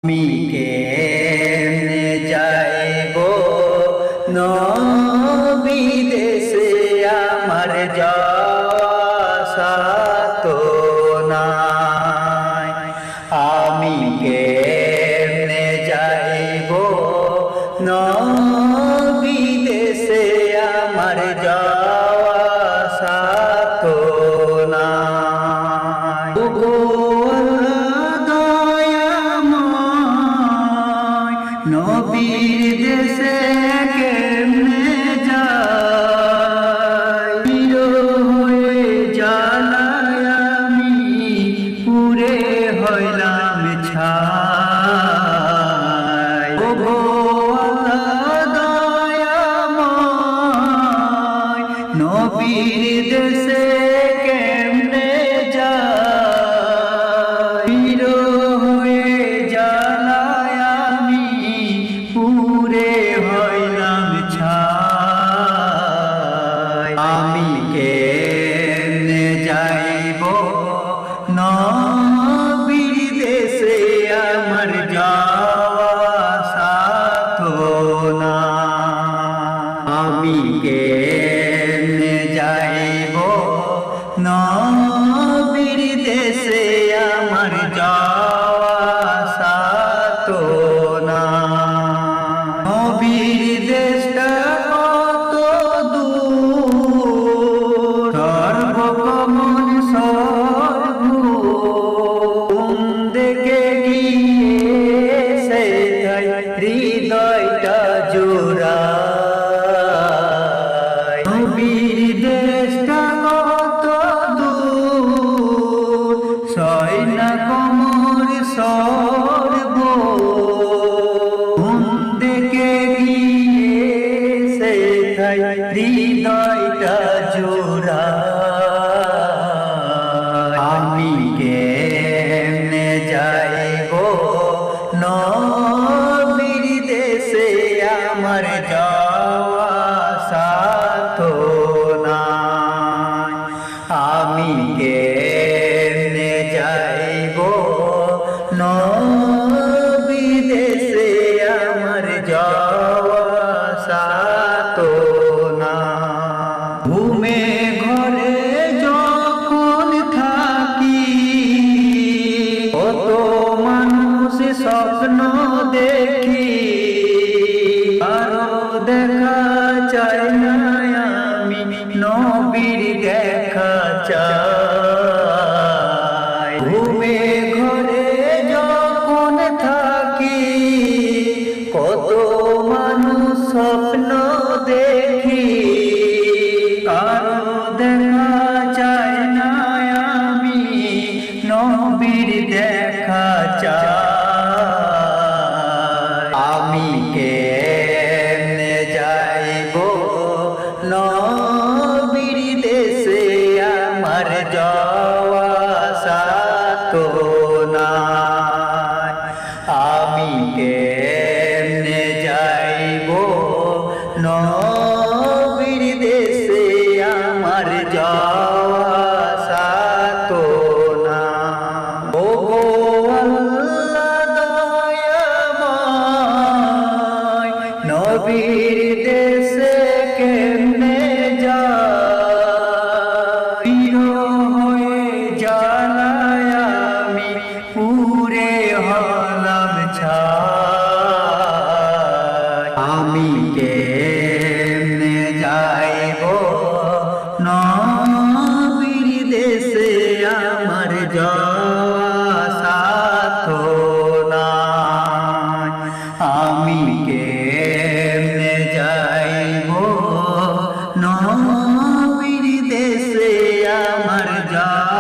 আমি কেমনে যাইব নবী দেশে আমার যাওয়া তো নাই। আমি কেমনে যাইব নবী দেশে আমার যাওয়া তো নাই। নবীর দেশে কেমনে যাই, হয়ে জ্বালায় আমি পুরে হইলাম ছাই। ওগো আল্লাহ দয়াময়, নবীর দেশে কেমনে যাই, হয়ে জ্বালায় আমি পুরে হইলাম ছাই। আমি কেমনে যাইব নবীর দেশে আমার যাওয়া তো নাই। আমি কেমনে যাইব নবীর দেশে আমার যাওয়া তো নাই। নবীর দেশটা কত দূর, সর্বকমল সর্বভূম, দেখে গিয়ে সে হৃদয়টা জোড়ায়। নবীর দেশটা কত দূর, সয় না কমর সর্বভূম, দেখে গিয়ে সে হৃদয়টা জোড়ায়। আমি কেমনে যাইব নবীর দেশে আমার যাওয়া তো নাই। আমি কেমনে যাইব নবীর দেশে আমার যাওয়া তো নাই। ঘুমে ঘরে যখন থাকি কত মানুষ স্বপ্ন দেখি, আরো দেখা চাই না আমি নবীর দেখা চাই। ঘুমে ঘরে যখন থাকি কত মানুষ স্বপ্ন দেখি, আরো দেখা চাই না আমি নবীর দেখা চাই। আমি কেমনে যাইব নবীর দেশে আমার যাওয়া তো নাই। আমি কেমনে যাইব নবীর দেশে আমার যাওয়া তো নাই। ওগো আল্লাহ দয়াময়, নবীর দেশে কেমনে যাই, হয়ে জ্বালায় আমি পুরে হলাম ছাই। আমি কেমনে যাইব নবীর দেশে আমার যাওয়া তো নাই। আমি কেমনে যাইব নবীর দেশে আমার যাওয়া